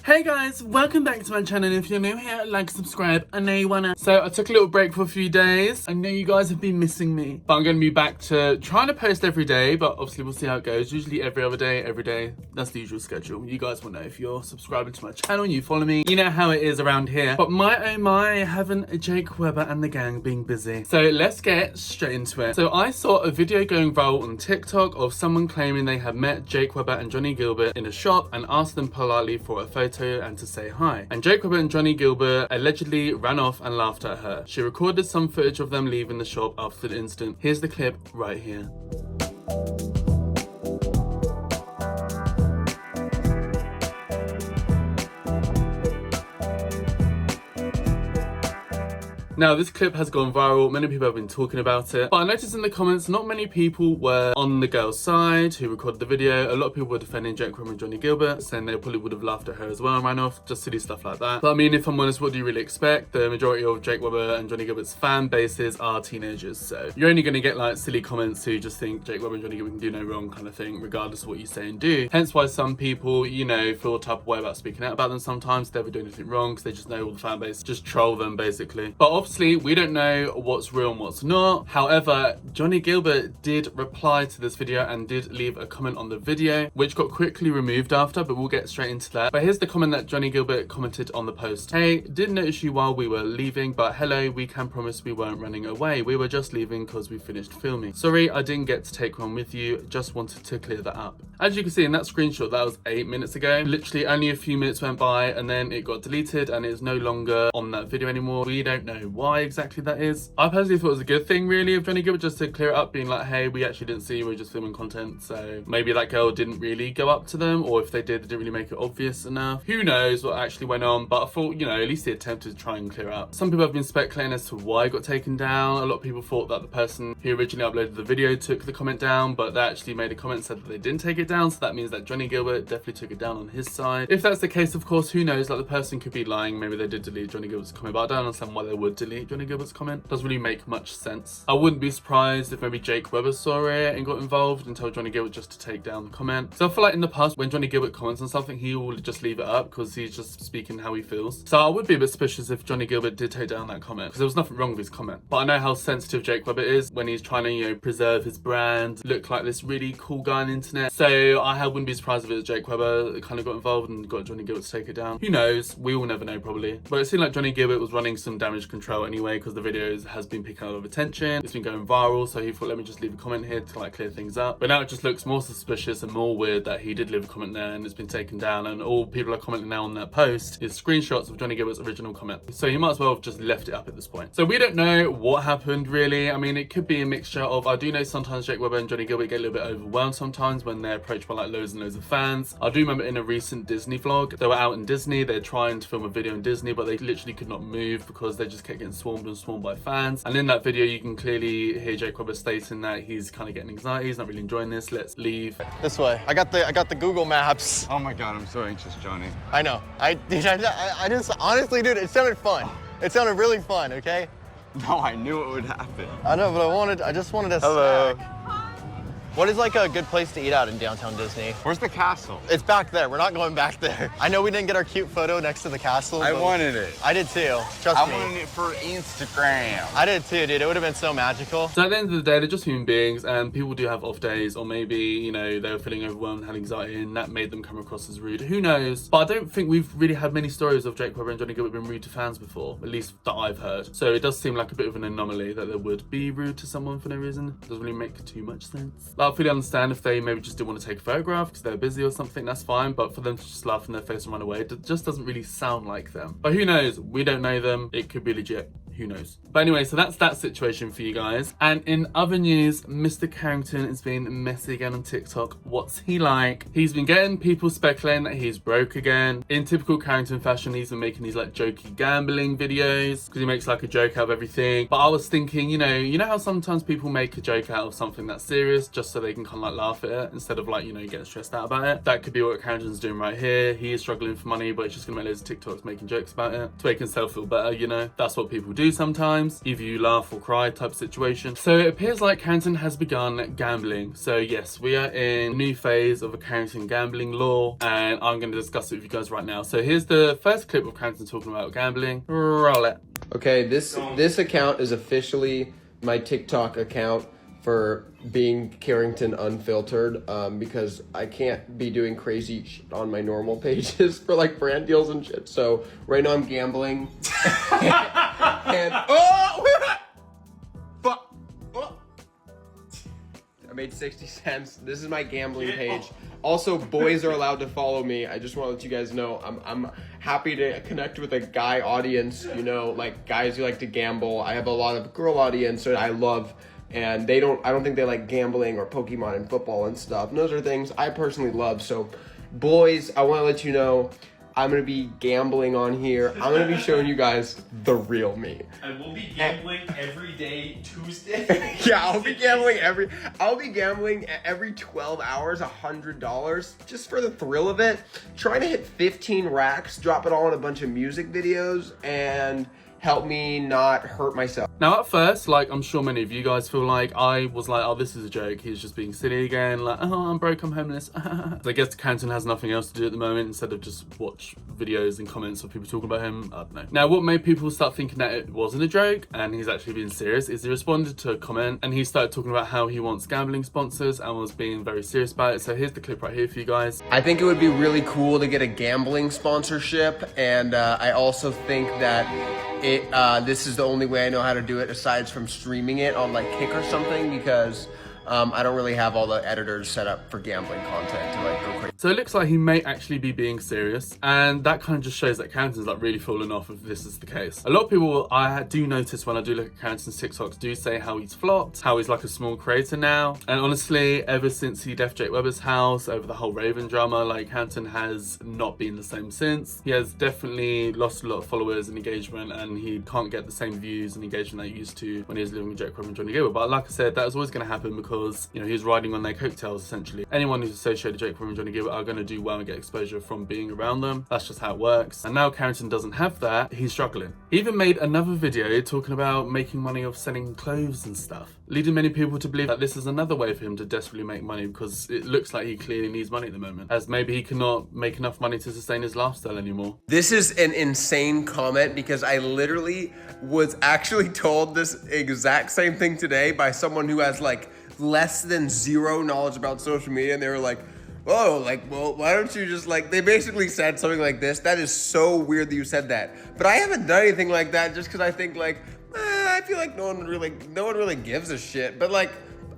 Hey guys, welcome back to my channel. If you're new here, like, subscribe. I know you wanna. So I took a little break for a few days. I know you guys have been missing me, but I'm gonna be back to trying to post every day, but obviously we'll see how it goes. Usually every other day, every day. That's the usual schedule. You guys will know if you're subscribing to my channel and you follow me. You know how it is around here. But my oh my, haven't Jake Webber and the gang been busy? So let's get straight into it. So I saw a video going viral on TikTok of someone claiming they had met Jake Webber and Johnnie Guilbert in a shop and asked them politely for a photo and to say hi. And Jake Webber and Johnnie Guilbert allegedly ran off and laughed at her. She recorded some footage of them leaving the shop after the incident. Here's the clip right here. Now, this clip has gone viral. Many people have been talking about it. But I noticed in the comments, not many people were on the girl's side who recorded the video. A lot of people were defending Jake Webber and Johnnie Guilbert, saying they probably would have laughed at her as well and ran off. Just silly stuff like that. But I mean, if I'm honest, what do you really expect? The majority of Jake Webber and Johnnie Guilbert's fan bases are teenagers. So you're only going to get like silly comments who just think Jake Webber and Johnnie Guilbert can do no wrong kind of thing, regardless of what you say and do. Hence why some people, you know, feel a type of way about speaking out about them sometimes. They never do anything wrong because they just know all the fan base just troll them basically. But obviously, we don't know what's real and what's not. However, Johnnie Guilbert did reply to this video and did leave a comment on the video, which got quickly removed after, but we'll get straight into that. But here's the comment that Johnnie Guilbert commented on the post. Hey, did notice you while we were leaving, but hello, we can promise we weren't running away. We were just leaving because we finished filming. Sorry, I didn't get to take one with you. Just wanted to clear that up. As you can see in that screenshot, that was 8 minutes ago. Literally only a few minutes went by and then it got deleted and it's no longer on that video anymore. We don't know why exactly that is. I personally thought it was a good thing really of Johnnie Guilbert just to clear it up, being like, hey, we actually didn't see you, we were just filming content. So maybe that girl didn't really go up to them, or if they did, they didn't really make it obvious enough. Who knows what actually went on, but I thought, you know, at least he attempted to try and clear it up. Some people have been speculating as to why it got taken down. A lot of people thought that the person who originally uploaded the video took the comment down, but they actually made a comment and said that they didn't take it down, so that means that Johnnie Guilbert definitely took it down on his side. If that's the case, of course, who knows, like the person could be lying. Maybe they did delete Johnnie Guilbert's comment, but I don't understand why they would delete Johnnie Guilbert's comment. Doesn't really make much sense. I wouldn't be surprised if maybe Jake Webber saw it and got involved and told Johnnie Guilbert just to take down the comment. So I feel like in the past, when Johnnie Guilbert comments on something, he will just leave it up because he's just speaking how he feels. So I would be a bit suspicious if Johnnie Guilbert did take down that comment, because there was nothing wrong with his comment. But I know how sensitive Jake Webber is when he's trying to, you know, preserve his brand, look like this really cool guy on the internet. So I wouldn't be surprised if it was Jake Webber that kind of got involved and got Johnnie Guilbert to take it down. Who knows? We will never know probably. But it seemed like Johnnie Guilbert was running some damage control anyway, because the video has been picking up a lot of attention. It's been going viral, so he thought, let me just leave a comment here to like clear things up. But now it just looks more suspicious and more weird that he did leave a comment there and it's been taken down, and all people are commenting now on that post is screenshots of Johnnie Guilbert's original comment. So he might as well have just left it up at this point. So we don't know what happened really. I mean, it could be a mixture of, I do know sometimes Jake Webber and Johnnie Guilbert get a little bit overwhelmed sometimes when they're approached by like loads and loads of fans. I do remember in a recent Disney vlog, they were out in Disney, they're trying to film a video in Disney, but they literally could not move because they just kept getting swarmed and swarmed by fans. And in that video, you can clearly hear Jake Webber stating that he's kind of getting anxiety, he's not really enjoying this, let's leave. This way. I got the Google Maps. Oh my God, I'm so anxious, Johnny. I know. I just honestly, dude, it sounded fun. It sounded really fun, okay? No, I knew it would happen. I know, but I just wanted a snack. What is like a good place to eat out in downtown Disney? Where's the castle? It's back there. We're not going back there. I know we didn't get our cute photo next to the castle. I wanted it. I did too. Trust me. I wanted it for Instagram. I did too, dude. It would have been so magical. So at the end of the day, they're just human beings and people do have off days, or maybe, you know, they were feeling overwhelmed, had anxiety, and that made them come across as rude. Who knows? But I don't think we've really had many stories of Jake Webber and Johnnie Guilbert being rude to fans before, at least that I've heard. So it does seem like a bit of an anomaly that they would be rude to someone for no reason. Doesn't really make too much sense. Like, I fully understand if they maybe just didn't want to take a photograph because they're busy or something, that's fine, but for them to just laugh in their face and run away, it just doesn't really sound like them. But who knows? We don't know them. It could be legit. Who knows? But anyway, so that's that situation for you guys. And in other news, Mr. Carrington is being messy again on TikTok. What's he like? He's been getting people speculating that he's broke again. In typical Carrington fashion, he's been making these like jokey gambling videos because he makes like a joke out of everything. But I was thinking, you know how sometimes people make a joke out of something that's serious just so they can kind of like laugh at it instead of like, you know, getting stressed out about it. That could be what Carrington's doing right here. He is struggling for money, but he's just gonna make loads of TikToks making jokes about it to make himself feel better, you know? That's what people do do sometimes, either you laugh or cry type situation. So it appears like Carrington has begun gambling. So yes, we are in a new phase of a Carrington gambling law, and I'm going to discuss it with you guys right now. So here's the first clip of Carrington talking about gambling. Roll it. Okay, this account is officially my TikTok account for being Carrington Unfiltered, because I can't be doing crazy shit on my normal pages for like brand deals and shit. So right now I'm gambling. and fuck! I made 60 cents. This is my gambling page. Also, boys are allowed to follow me. I just want to let you guys know I'm happy to connect with a guy audience, you know, like guys who like to gamble. I have a lot of girl audience that I love, and I don't think they like gambling or Pokemon and football and stuff. And those are things I personally love. So boys, I want to let you know I'm going to be gambling on here. I'm going to be showing you guys the real me. And we'll be gambling every day Tuesday. Yeah, I'll be gambling every 12 hours, $100, just for the thrill of it. Trying to hit 15 racks, drop it all in a bunch of music videos, and help me not hurt myself. Now at first, like I'm sure many of you guys feel like, I was like, oh, this is a joke, he's just being silly again, like, oh, I'm broke, I'm homeless. So I guess Carrington has nothing else to do at the moment instead of just watch videos and comments of people talking about him. I don't know. Now what made people start thinking that it wasn't a joke and he's actually being serious is he responded to a comment and he started talking about how he wants gambling sponsors and was being very serious about it. So here's the clip right here for you guys. I think it would be really cool to get a gambling sponsorship, and I also think that this is the only way I know how to do it aside from streaming it on like Kick or something, because I don't really have all the editors set up for gambling content to like go crazy. So it looks like he may actually be being serious, and that kind of just shows that Carrington's like really falling off if this is the case. A lot of people I do notice when I do look at Carrington's TikToks do say how he's flopped, how he's like a small creator now. And honestly, ever since he left Jake Webber's house over the whole Raven drama, like Carrington has not been the same since. He has definitely lost a lot of followers and engagement, and he can't get the same views and engagement that he used to when he was living with Jake Webber and Johnnie Guilbert. But like I said, that was always going to happen because, you know, he was riding on their coattails essentially. Anyone who's associated Jake Webber and Johnnie Guilbert are going to do well and get exposure from being around them. That's just how it works. And now Carrington doesn't have that, he's struggling. He even made another video talking about making money off selling clothes and stuff, leading many people to believe that this is another way for him to desperately make money, because it looks like he clearly needs money at the moment, as maybe he cannot make enough money to sustain his lifestyle anymore. This is an insane comment because I literally was actually told this exact same thing today by someone who has like less than zero knowledge about social media, and they were like, oh, like, well, why don't you just like, they basically said something like this. That is so weird that you said that. But I haven't done anything like that just because I think like, I feel like no one really gives a shit. But like,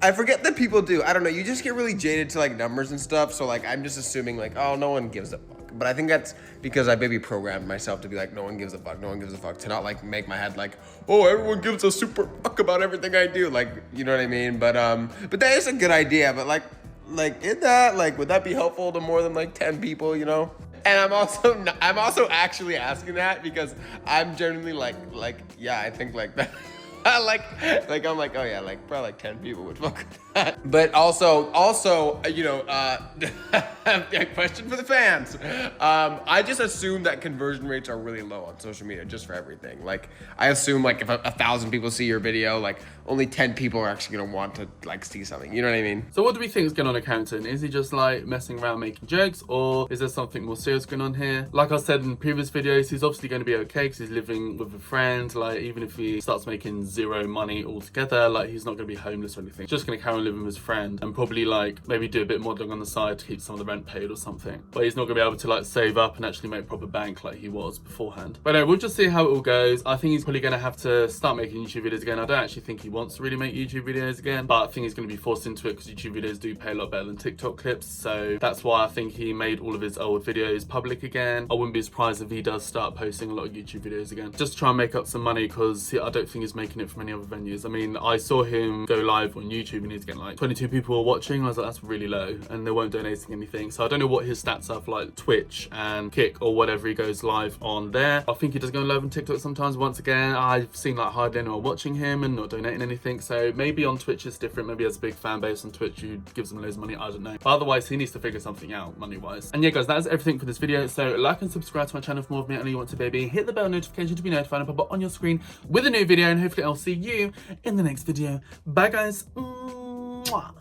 I forget that people do. I don't know. You just get really jaded to like numbers and stuff. So like, I'm just assuming like, oh, no one gives a fuck. But I think that's because I maybe programmed myself to be like, no one gives a fuck, no one gives a fuck, to not like make my head like, oh, everyone gives a super fuck about everything I do. Like, you know what I mean? But that is a good idea. But like in that, like, would that be helpful to more than like 10 people, you know? And I'm also actually asking that because I'm genuinely like, yeah, I think like that. like I'm like, oh yeah, like probably like 10 people would fuck with that. But also, you know, a question for the fans. I just assume that conversion rates are really low on social media, just for everything. Like, I assume like if 1,000 people see your video, like only 10 people are actually gonna want to like see something. You know what I mean? So what do we think is going on at Carrington? Is he just like messing around making jokes, or is there something more serious going on here? Like I said in previous videos, he's obviously going to be okay because he's living with a friend. Like, even if he starts making zero money altogether, like he's not going to be homeless or anything. He's just going to carry on living with his friend and probably like maybe do a bit modeling on the side to keep some of the rent paid or something. But he's not going to be able to like save up and actually make proper bank like he was beforehand. But no, we'll just see how it all goes. I think he's probably going to have to start making YouTube videos again. I don't actually think he wants to really make YouTube videos again, but I think he's going to be forced into it because YouTube videos do pay a lot better than TikTok clips. So that's why I think he made all of his old videos public again. I wouldn't be surprised if he does start posting a lot of YouTube videos again, just to try and make up some money, because I don't think he's making it from any other venues. I mean, I saw him go live on YouTube and he's getting like 22 people watching. I was like, that's really low, and they weren't donating anything. So I don't know what his stats are for like Twitch and Kick or whatever he goes live on there. I think he does go live on TikTok sometimes. Once again, I've seen like hardly anyone watching him and not donating anything. So maybe on Twitch it's different. Maybe he has a big fan base on Twitch who gives him loads of money. I don't know. But otherwise, he needs to figure something out money-wise. And yeah, guys, that is everything for this video. So like and subscribe to my channel for more of me. I know you want to, baby. Hit the bell notification to be notified and pop up on your screen with a new video. And hopefully I'll see you in the next video. Bye, guys. Mwah.